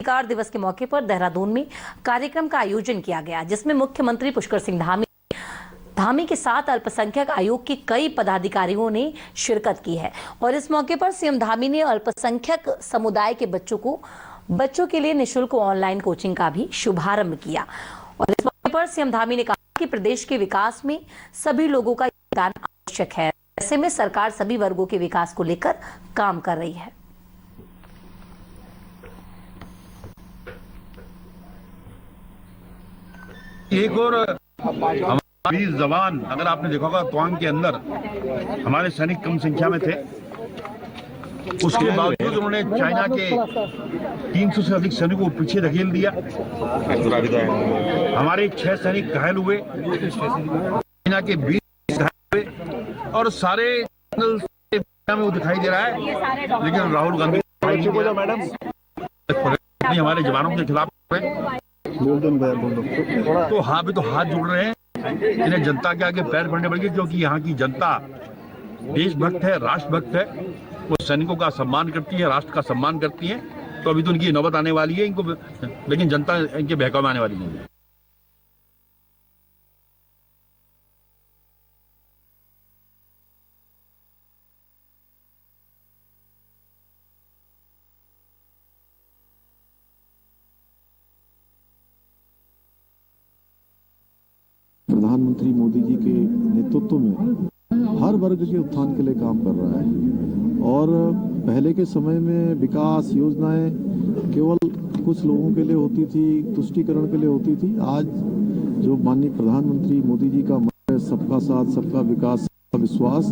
अधिकार दिवस के मौके पर देहरादून में कार्यक्रम का आयोजन किया गया, जिसमें मुख्यमंत्री पुष्कर सिंह धामी के साथ अल्पसंख्यक आयोग के कई पदाधिकारियों ने शिरकत की है। और इस मौके पर सीएम धामी ने अल्पसंख्यक समुदाय के बच्चों के लिए निःशुल्क ऑनलाइन कोचिंग का भी शुभारंभ किया। और इस मौके पर सीएम धामी ने कहा कि प्रदेश के विकास में सभी लोगों का योगदान आवश्यक है। ऐसे में सरकार सभी वर्गों के विकास को लेकर काम कर रही है। एक और हमारे जवान, अगर आपने देखा होगा तवांग के अंदर हमारे सैनिक कम संख्या में थे, उसके बावजूद उन्होंने चाइना के 300 से अधिक सैनिकों को पीछे धकेल दिया। हमारे 6 सैनिक घायल हुए, चाइना के 20 घायल हुए और सारे में वो दिखाई दे रहा है, लेकिन राहुल गांधी हमारे जवानों के खिलाफ तो हाँ भी तो हाथ जोड़ रहे हैं। इन्हें जनता के आगे पैर पड़ने पड़ेंगे, क्योंकि यहाँ की जनता देशभक्त है, राष्ट्रभक्त है। वो सैनिकों का सम्मान करती है, राष्ट्र का सम्मान करती है। तो अभी तो इनकी नौबत आने वाली है इनको, लेकिन जनता इनके बहकावे में आने वाली नहीं है। प्रधानमंत्री मोदी जी के नेतृत्व में हर वर्ग के उत्थान के लिए काम कर रहा है। और पहले के समय में विकास योजनाएं केवल कुछ लोगों के लिए होती थी, तुष्टीकरण के लिए होती थी। आज जो माननीय प्रधानमंत्री मोदी जी का मंत्र, सबका साथ, सबका विकास, सबका विश्वास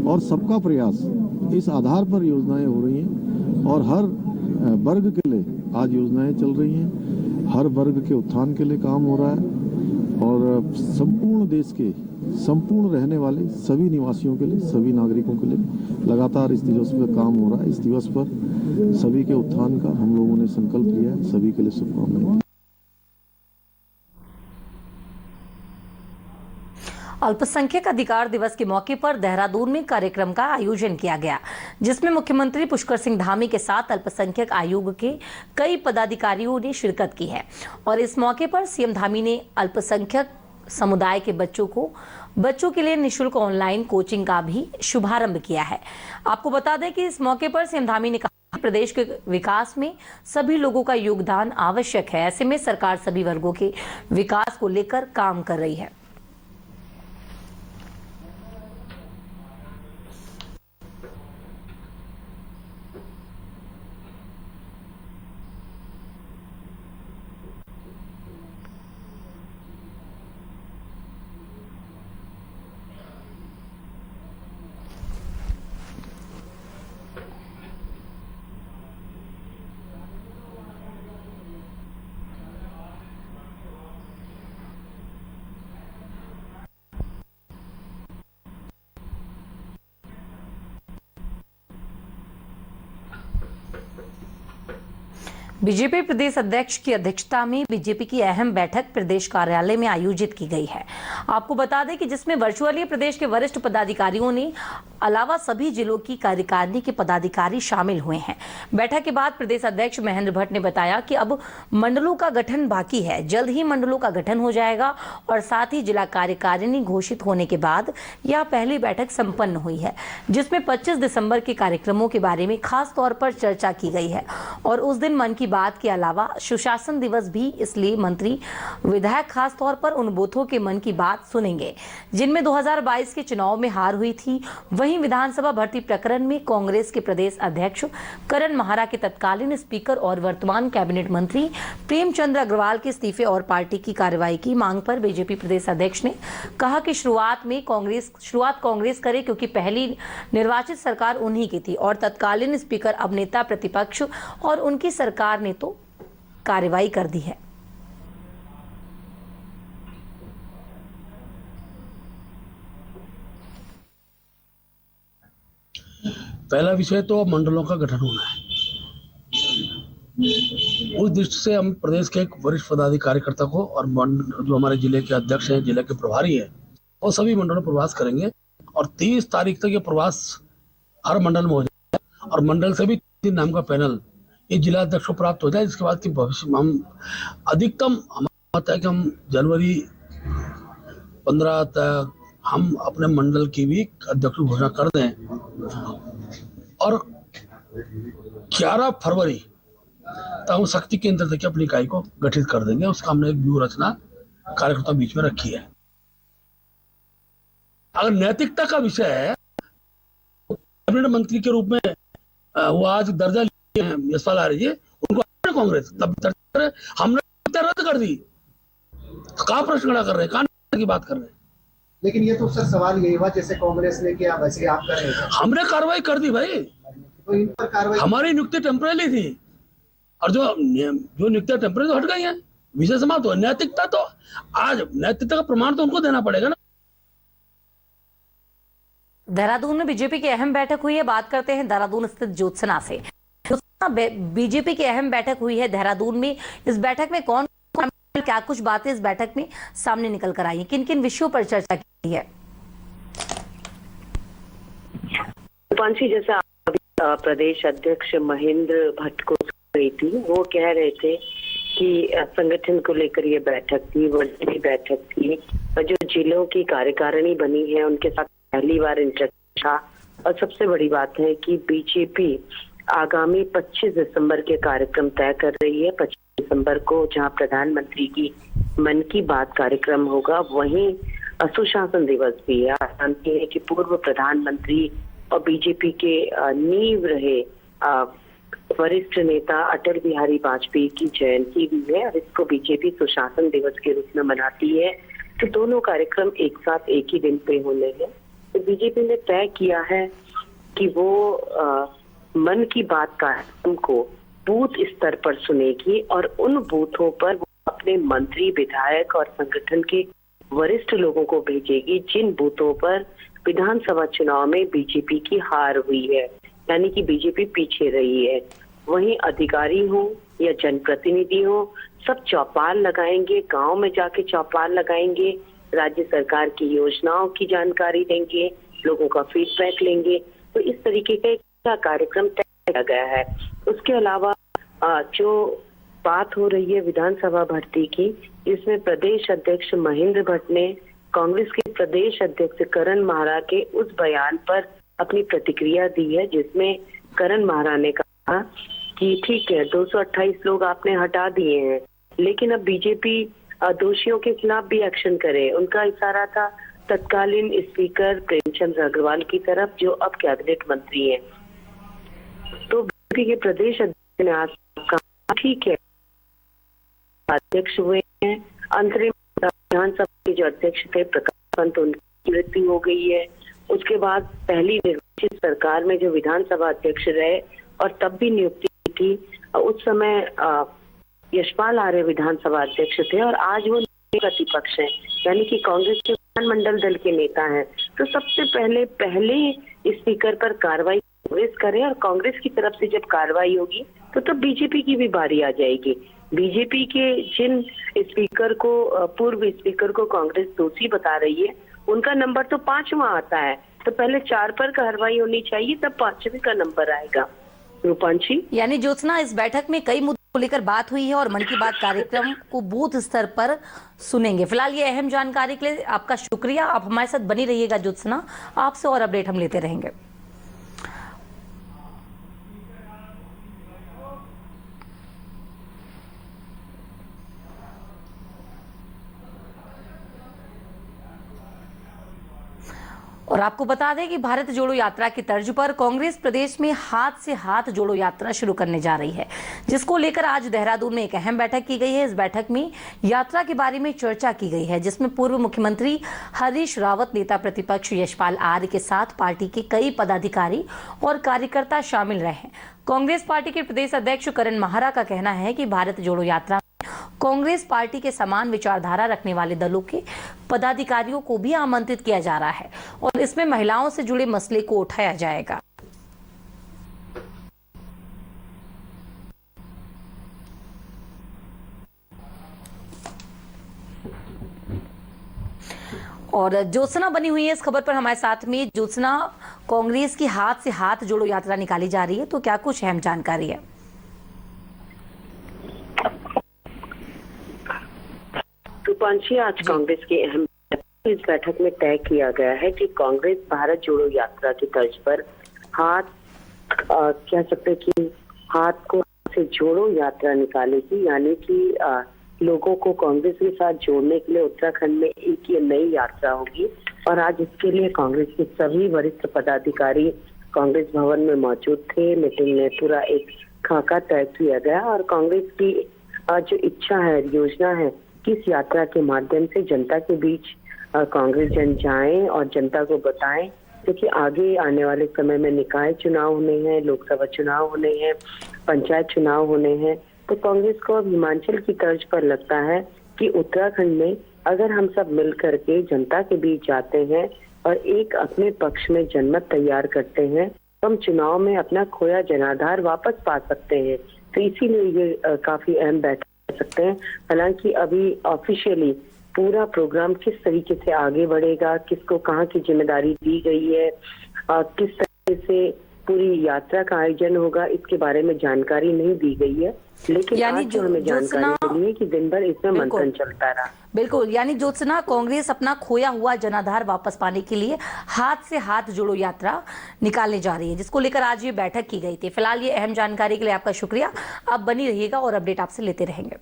और सबका प्रयास, इस आधार पर योजनाएं हो रही हैं और हर वर्ग के लिए आज योजनाएं चल रही हैं। हर वर्ग के उत्थान के लिए काम हो रहा है और संपूर्ण देश के संपूर्ण रहने वाले सभी निवासियों के लिए, सभी नागरिकों के लिए लगातार इस दिवस पर काम हो रहा है। इस दिवस पर सभी के उत्थान का हम लोगों ने संकल्प लिया है। सभी के लिए शुभकामनाएं। अल्पसंख्यक अधिकार दिवस के मौके पर देहरादून में कार्यक्रम का आयोजन किया गया, जिसमें मुख्यमंत्री पुष्कर सिंह धामी के साथ अल्पसंख्यक आयोग के कई पदाधिकारियों ने शिरकत की है। और इस मौके पर सीएम धामी ने अल्पसंख्यक समुदाय के बच्चों के लिए निःशुल्क ऑनलाइन कोचिंग का भी शुभारंभ किया है। आपको बता दें कि इस मौके पर सीएम धामी ने कहा कि प्रदेश के विकास में सभी लोगों का योगदान आवश्यक है। ऐसे में सरकार सभी वर्गों के विकास को लेकर काम कर रही है। बीजेपी प्रदेश अध्यक्ष की अध्यक्षता में बीजेपी की अहम बैठक प्रदेश कार्यालय में आयोजित की गई है। आपको बता दें कि जिसमें वर्चुअली प्रदेश के वरिष्ठ पदाधिकारियों ने अलावा सभी जिलों की कार्यकारिणी के पदाधिकारी शामिल हुए हैं। बैठक के बाद प्रदेश अध्यक्ष महेंद्र भट्ट ने बताया कि अब मंडलों का गठन बाकी है, जल्द ही मंडलों का गठन हो जाएगा और साथ ही जिला कार्यकारिणी घोषित होने के बाद यह पहली बैठक संपन्न हुई है, जिसमें 25 दिसंबर के कार्यक्रमों के बारे में खास तौर पर चर्चा की गई है। और उस दिन मन की बात के अलावा सुशासन दिवस भी, इसलिए मंत्री विधायक खास तौर पर उन बूथों के मन की बात सुनेंगे जिनमें 2022 के चुनाव में हार हुई थी। वहीं विधानसभा भर्ती प्रकरण में कांग्रेस के प्रदेश अध्यक्ष करण महारा के तत्कालीन स्पीकर और वर्तमान कैबिनेट मंत्री प्रेमचंद्र अग्रवाल के इस्तीफे और पार्टी की कार्रवाई की मांग पर बीजेपी प्रदेश अध्यक्ष ने कहा कि शुरुआत कांग्रेस करे, क्योंकि पहली निर्वाचित सरकार उन्हीं की थी और तत्कालीन स्पीकर अब नेता प्रतिपक्ष और उनकी सरकार ने तो कार्रवाई कर दी है। पहला विषय तो मंडलों का गठन होना है। उस दृष्टि से हम प्रदेश के एक वरिष्ठ पदाधिकारी कार्यकर्ता को और जो हमारे जिले के अध्यक्ष हैं, जिले के प्रभारी हैं, वो सभी मंडलों में प्रवास करेंगे और 30 तारीख तक ये प्रवास हर मंडल में हो जाएगा और मंडल से भी 3 नाम का पैनल ये जिला अध्यक्ष को प्राप्त हो जाए, इसके बाद की भविष्य में हम अधिकतम हमारा मत है कि हम जनवरी 15 तक हम अपने मंडल की भी अध्यक्ष की घोषणा कर दें और 11 फरवरी तक हम शक्ति केंद्र तक अपनी इकाई को गठित कर देंगे। उसका हमने एक व्यूह रचना कार्यकर्ताओं बीच में रखी है। अगर नैतिकता का विषय है, कैबिनेट मंत्री के रूप में वो आज दर्जा लिए हैं यशपाल आर्य जी, उनको कांग्रेस तब हमने रद्द कर दी, तो कहाँ प्रश्न खड़ा कर रहे हैं, कहाँ की बात कर रहे हैं। लेकिन ये तो सर सवाल यही हुआ जैसे कांग्रेस ने किया वैसे आप कर रहे हैं। हमने कार्रवाई कर दी भाई, तो इन पर कार्रवाई हमारी नियुक्ति टेम्परेरी थी और जो नियुक्तियां टेम्परेरी तो हट गई हैं, विषय समाप्त हो। नैतिकता तो आज नैतिकता का प्रमाण तो उनको देना पड़ेगा ना। देहरादून में बीजेपी की अहम बैठक हुई है। बात करते हैं देहरादून स्थित ज्योत्सना से। बीजेपी की अहम बैठक हुई है देहरादून में। इस बैठक में कौन क्या कुछ बातें इस बैठक में सामने निकल कर आई, किन किन विषयों पर चर्चा की है? पांसी, जैसा प्रदेश अध्यक्ष महेंद्र भट्ट को गई थी, वो कह रहे थे कि संगठन को लेकर ये बैठक थी, वर्चुअली बैठक थी और जो जिलों की कार्यकारिणी बनी है उनके साथ पहली बार इंटरेक्शन था। और सबसे बड़ी बात है कि बीजेपी आगामी 25 दिसंबर के कार्यक्रम तय कर रही है। 25 दिसंबर को जहां प्रधानमंत्री की मन की बात कार्यक्रम होगा, वहीं सुशासन दिवस भी है। आप जानते हैं कि पूर्व प्रधानमंत्री और बीजेपी के नींव रहे वरिष्ठ नेता अटल बिहारी वाजपेयी की जयंती भी है और इसको बीजेपी सुशासन दिवस के रूप में मनाती है। तो दोनों कार्यक्रम एक साथ एक ही दिन पे होने हैं। तो बीजेपी ने तय किया है कि वो मन की बात कार्यक्रम को बूथ स्तर पर सुनेगी और उन बूथों पर वो अपने मंत्री, विधायक और संगठन के वरिष्ठ लोगों को भेजेगी जिन बूथों पर विधानसभा चुनाव में बीजेपी की हार हुई है, यानी कि बीजेपी पीछे रही है। वहीं अधिकारी हो या जनप्रतिनिधि हो, सब चौपाल लगाएंगे, गांव में जाके चौपाल लगाएंगे, राज्य सरकार की योजनाओं की जानकारी देंगे, लोगों का फीडबैक लेंगे। तो इस तरीके का कार्यक्रम तय किया गया है। उसके अलावा जो बात हो रही है विधानसभा भर्ती की, जिसमें प्रदेश अध्यक्ष महेंद्र भट्ट ने कांग्रेस के प्रदेश अध्यक्ष करण माहरा के उस बयान पर अपनी प्रतिक्रिया दी है, जिसमें करण माहरा ने कहा कि ठीक है 228 लोग आपने हटा दिए हैं, लेकिन अब बीजेपी दोषियों के खिलाफ भी एक्शन करे। उनका इशारा था तत्कालीन स्पीकर प्रेमचंद अग्रवाल की तरफ, जो अब कैबिनेट मंत्री हैं। तो बीजेपी के प्रदेश अध्यक्ष ने आज कहा ठीक है, अध्यक्ष हुए हैं। अंतरिम विधानसभा के जो अध्यक्ष थे प्रकाश पंत, उनकी मृत्यु हो गई है। उसके बाद पहली निर्वाचित सरकार में जो विधानसभा अध्यक्ष रहे और तब भी नियुक्ति थी, उस समय यशपाल आर्य विधानसभा अध्यक्ष थे और आज वो प्रतिपक्ष हैं, यानी कि कांग्रेस के विधानमंडल दल के नेता हैं। तो सबसे पहले स्पीकर पर कार्रवाई कांग्रेस करे और कांग्रेस की तरफ से जब कार्रवाई होगी तो तब बीजेपी की भी बारी आ जाएगी। बीजेपी के जिन स्पीकर को, पूर्व स्पीकर को कांग्रेस दोषी बता रही है, उनका नंबर तो 5वां आता है। तो पहले 4 पर कार्रवाई होनी चाहिए, तब 5वें का नंबर आएगा। रूपांशी, यानी ज्योत्सना, इस बैठक में कई मुद्दों को लेकर बात हुई है और मन की बात कार्यक्रम को बूथ स्तर पर सुनेंगे। फिलहाल ये अहम जानकारी के लिए आपका शुक्रिया। आप हमारे साथ बनी रहिएगा ज्योत्सना, आपसे और अपडेट हम लेते रहेंगे। और आपको बता दें कि भारत जोड़ो यात्रा की तर्ज पर कांग्रेस प्रदेश में हाथ से हाथ जोड़ो यात्रा शुरू करने जा रही है, जिसको लेकर आज देहरादून में एक अहम बैठक की गई है। इस बैठक में यात्रा के बारे में चर्चा की गई है, जिसमें पूर्व मुख्यमंत्री हरीश रावत, नेता प्रतिपक्ष यशपाल आर्य के साथ पार्टी के कई पदाधिकारी और कार्यकर्ता शामिल रहे हैं। कांग्रेस पार्टी के प्रदेश अध्यक्ष करण माहरा का कहना है कि भारत जोड़ो यात्रा कांग्रेस पार्टी के समान विचारधारा रखने वाले दलों के पदाधिकारियों को भी आमंत्रित किया जा रहा है और इसमें महिलाओं से जुड़े मसले को उठाया जाएगा। और ज्योत्सना बनी हुई है इस खबर पर हमारे साथ में। ज्योत्सना, कांग्रेस की हाथ से हाथ जोड़ो यात्रा निकाली जा रही है, तो क्या कुछ अहम जानकारी है? रूपांशी, आज कांग्रेस की अहम इस बैठक में तय किया गया है कि कांग्रेस भारत जोड़ो यात्रा की तर्ज पर कह सकते हैं कि हाथ को से जोड़ो यात्रा निकालेगी, यानी कि लोगों को कांग्रेस के साथ जोड़ने के लिए उत्तराखंड में एक ये नई यात्रा होगी। और आज इसके लिए कांग्रेस के सभी वरिष्ठ पदाधिकारी कांग्रेस भवन में मौजूद थे। मीटिंग में पूरा एक खाका तय किया गया और कांग्रेस की जो इच्छा है, योजना है, किस यात्रा के माध्यम से जनता के बीच कांग्रेस जन जाएं और जनता को बताएं, क्योंकि आगे आने वाले समय में निकाय चुनाव होने हैं, लोकसभा चुनाव होने हैं, पंचायत चुनाव होने हैं। तो कांग्रेस को अब हिमाचल की तर्ज पर लगता है कि उत्तराखंड में अगर हम सब मिल करके जनता के बीच जाते हैं और एक अपने पक्ष में जनमत तैयार करते हैं, तो हम चुनाव में अपना खोया जनाधार वापस पा सकते हैं। तो इसीलिए ये काफी अहम बैठक कर सकते हैं। हालांकि अभी ऑफिशियली पूरा प्रोग्राम किस तरीके से आगे बढ़ेगा, किसको कहाँ की जिम्मेदारी दी गई है, किस तरह से पूरी यात्रा का आयोजन होगा, इसके बारे में जानकारी नहीं दी गई है। लेकिन आज जो हमें जानकारी मिली है कि दिन भर इसमें मंथन चलता रहा। बिल्कुल, यानी ज्योत्सना, कांग्रेस अपना खोया हुआ जनाधार वापस पाने के लिए हाथ से हाथ जोड़ो यात्रा निकालने जा रही है, जिसको लेकर आज ये बैठक की गई थी। फिलहाल ये अहम जानकारी के लिए आपका शुक्रिया। आप बनी रहिएगा और अपडेट आपसे लेते रहेंगे।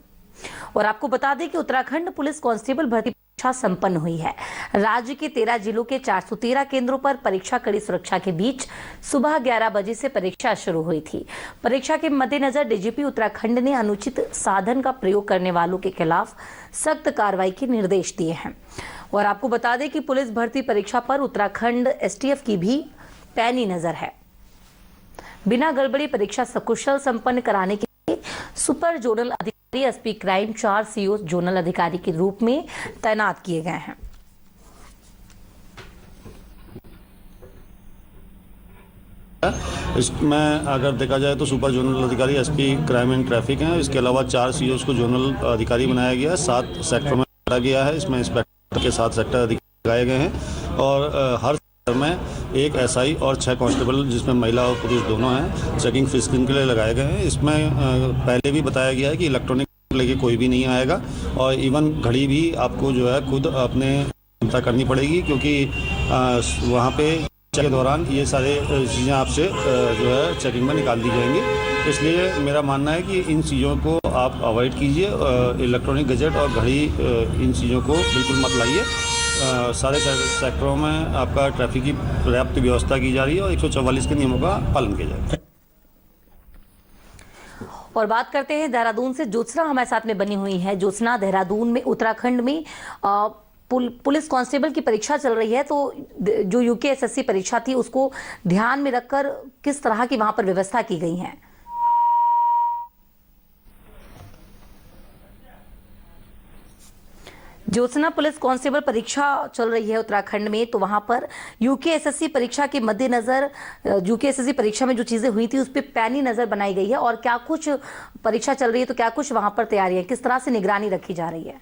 और आपको बता दें कि उत्तराखंड पुलिस कांस्टेबल भर्ती परीक्षा संपन्न हुई है। राज्य के 13 जिलों के 413 केंद्रों पर परीक्षा कड़ी सुरक्षा के बीच सुबह 11 बजे से परीक्षा शुरू हुई थी। परीक्षा के मद्देनजर डीजीपी उत्तराखंड ने अनुचित साधन का प्रयोग करने वालों के खिलाफ सख्त कार्रवाई के निर्देश दिए हैं। और आपको बता दें कि पुलिस भर्ती परीक्षा पर उत्तराखंड एसटीएफ की भी पैनी नजर है। बिना गड़बड़ी परीक्षा सकुशल संपन्न कराने के लिए सुपर जोनल अधिकारी एसपी क्राइम 4 सीओ जोनल अधिकारी के रूप में तैनात किए गए हैं। इसमें अगर देखा जाए तो सुपर जोनल अधिकारी एसपी क्राइम एंड ट्रैफिक हैं। इसके अलावा 4 सीओज को जोनल अधिकारी बनाया गया है। 7 सेक्टर में बांटा गया है। इसमें इंस्पेक्टर के 7 सेक्टर अधिकारी लगाए गए हैं और हर सेक्टर में 1 एसआई और 6 कांस्टेबल, जिसमें महिला और पुरुष दोनों हैं, चेकिंग फिस्किंग के लिए लगाए गए हैं। इसमें पहले भी बताया गया है कि इलेक्ट्रॉनिक लेके कोई भी नहीं आएगा और इवन घड़ी भी आपको जो है खुद अपने चिंता करनी पड़ेगी, क्योंकि वहाँ पे के दौरान ये सारे चीज़ें आपसे जो है चेकिंग में निकाल दी जाएंगी। इसलिए मेरा मानना है कि इन चीज़ों को आप अवॉइड कीजिए। इलेक्ट्रॉनिक गैजेट और घड़ी, इन चीज़ों को बिल्कुल मत लाइए। सारे सेक्टरों में आपका ट्रैफिक की पर्याप्त व्यवस्था की जा रही है और 144 के नियमों का पालन किया जाएगा। और बात करते हैं देहरादून से। ज्योत्सना हमारे साथ में बनी हुई है। ज्योत्सना, देहरादून में उत्तराखंड में पुलिस कांस्टेबल की परीक्षा चल रही है, तो जो यूकेएसएससी परीक्षा थी उसको ध्यान में रखकर किस तरह की वहां पर व्यवस्था की गई है? ज्योत्सना, पुलिस कांस्टेबल परीक्षा चल रही है उत्तराखंड में, तो वहां पर यूकेएसएससी परीक्षा के मद्देनजर यूकेएसएससी परीक्षा में जो चीजें हुई थी उस पर पैनी नजर बनाई गई है और क्या कुछ परीक्षा चल रही है, तो क्या कुछ वहां पर तैयारियां, किस तरह से निगरानी रखी जा रही है?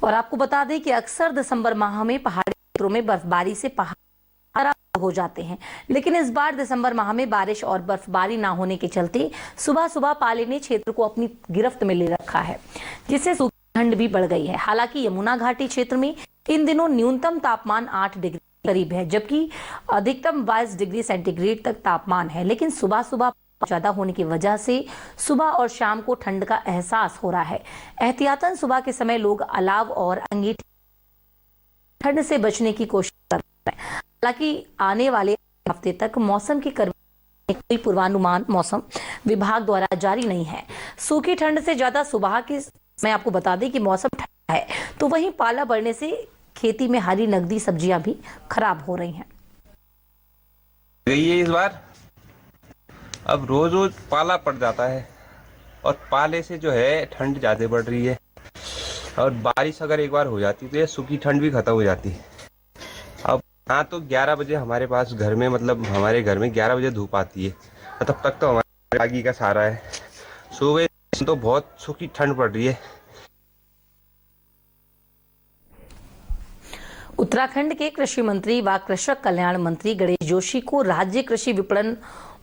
और आपको बता दें कि अक्सर दिसंबर माह में पहाड़ी क्षेत्रों में बर्फबारी से पहाड़ खराब हो जाते हैं, लेकिन इस बार दिसंबर माह में बारिश और बर्फबारी ना होने के चलते सुबह सुबह पाले ने क्षेत्र को अपनी गिरफ्त में ले रखा है, जिससे ठंड भी बढ़ गई है। हालांकि यमुना घाटी क्षेत्र में इन दिनों न्यूनतम तापमान 8 डिग्री करीब है, जबकि अधिकतम 22 डिग्री सेंटीग्रेड तक तापमान है। लेकिन सुबह सुबह ज्यादा होने की वजह से सुबह और शाम को ठंड का एहसास हो रहा है। एहतियातन सुबह के समय लोग अलाव और अंगीठी ठंड से बचने की कोशिश कर रहे हैं। हालांकि आने वाले हफ्ते तक मौसम की कोई पूर्वानुमान मौसम विभाग द्वारा जारी नहीं है। सूखी ठंड से ज्यादा सुबह के मैं आपको बता दें कि मौसम ठंडा है, तो वहीं पाला बढ़ने से खेती में हरी नकदी सब्जियां भी खराब हो रही हैं। इस बार अब रोज रोज पाला पड़ जाता है और पाले से जो है ठंड ज्यादा बढ़ रही है और बारिश अगर एक बार हो जाती तो ये सूखी ठंड भी खत्म हो जाती है। अब हाँ, तो 11 बजे हमारे पास घर में, मतलब हमारे घर में 11 बजे धूप आती है, तब तक तो हमारे आगे का सहारा है। सुबह तो बहुत सूखी ठंड पड़ रही है। उत्तराखंड के कृषि मंत्री व कृषक कल्याण मंत्री गणेश जोशी को राज्य कृषि विपणन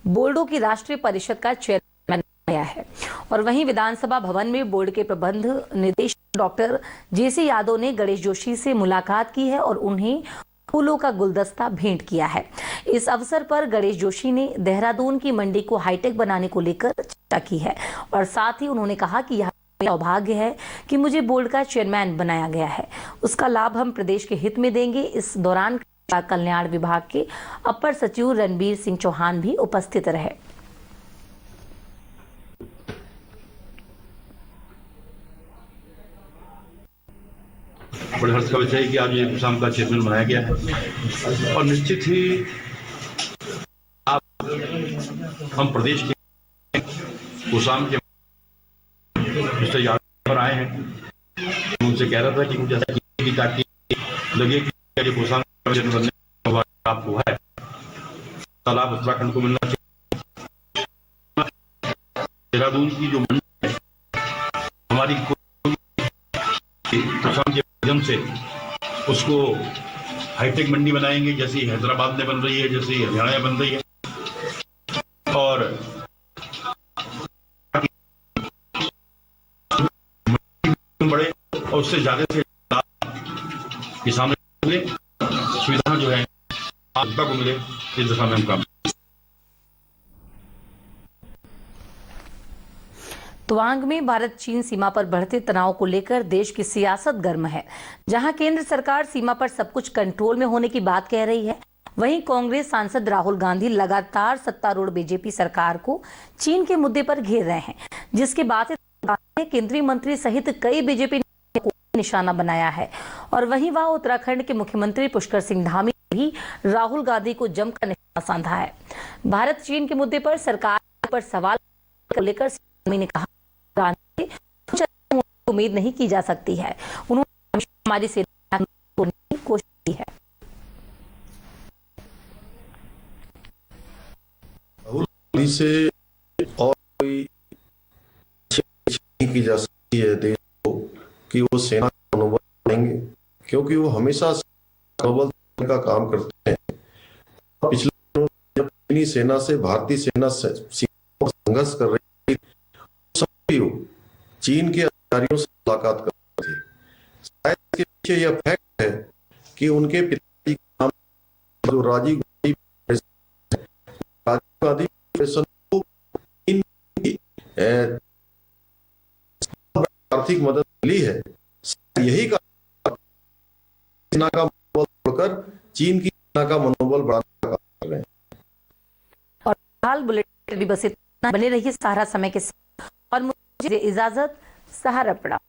बोर्डों की राष्ट्रीय परिषद का चेयरमैन बनाया है। और वहीं विधानसभा भवन में बोर्ड के प्रबंध निदेशक डॉक्टर जेसी यादव ने गणेश जोशी से मुलाकात की है और उन्हें फूलों का गुलदस्ता भेंट किया है। इस अवसर पर गणेश जोशी ने देहरादून की मंडी को हाईटेक बनाने को लेकर चर्चा की है और साथ ही उन्होंने कहा कि यह सौभाग्य है कि मुझे बोर्ड का चेयरमैन बनाया गया है, उसका लाभ हम प्रदेश के हित में देंगे। इस दौरान कल्याण विभाग के अपर सचिव रणबीर सिंह चौहान भी उपस्थित रहे। बड़े हर्ष का विषय है कि आज ये कुसाम का चेयरमैन बनाया गया है और निश्चित ही हम प्रदेश के कुसाम के मिस्टर यादव पर आए हैं। उनसे कह रहा था कि मुझे ऐसा कीजिए ताकि लगे कि ये कुसाम का चेयरमैन बनने का लाभ हुआ है, लाभ उत्तराखंड को मिलना चाहिए। देहरादून की जो मंडी है हमारी कुसाम के माध्यम से उसको हाईटेक मंडी बनाएंगे, जैसी हैदराबाद में बन रही है, जैसी हरियाणा में बन रही है। और बड़े और उससे ज्यादा से किसानों को मिले, सुविधा जो है आपदा को मिले, इस दिशा में हम काम। तवांग में भारत चीन सीमा पर बढ़ते तनाव को लेकर देश की सियासत गर्म है। जहां केंद्र सरकार सीमा पर सब कुछ कंट्रोल में होने की बात कह रही है, वहीं कांग्रेस सांसद राहुल गांधी लगातार सत्तारूढ़ बीजेपी सरकार को चीन के मुद्दे पर घेर रहे हैं, जिसके बाद केंद्रीय मंत्री सहित कई बीजेपी नेताओं को निशाना बनाया है। और वहीं वह उत्तराखंड के मुख्यमंत्री पुष्कर सिंह धामी ने भी राहुल गांधी को जमकर निशाना साधा है। भारत चीन के मुद्दे पर सरकार पर सवाल लेकर धामी ने कहा, उम्मीद नहीं की जा सकती है। उन्होंने हमारी सेना की कोशिश की है। से और कोई नहीं की जा सकती है देश को कि वो सेना का मनोबल बढ़ाएंगे, क्योंकि वो हमेशा मनोबल का काम करते हैं। पिछले दिनों जब चीनी सेना से भारतीय सेना संघर्ष कर रही थी, सभी चीन के अधिकारियों से मुलाकात कर रहे थे। शायद इसके पीछे यह फैक्ट है कि उनके पिताजी का नाम जो राजीव गांधी आर्थिक मदद मिली है। यही का सेना का मनोबल बढ़कर चीन की सेना का मनोबल बढ़ाने का काम कर रहे हैं। और हाल बुलेटिन बस इतना, बने रहिए सहारा समय के साथ और मुझे इजाजत, सहारा पड़ा।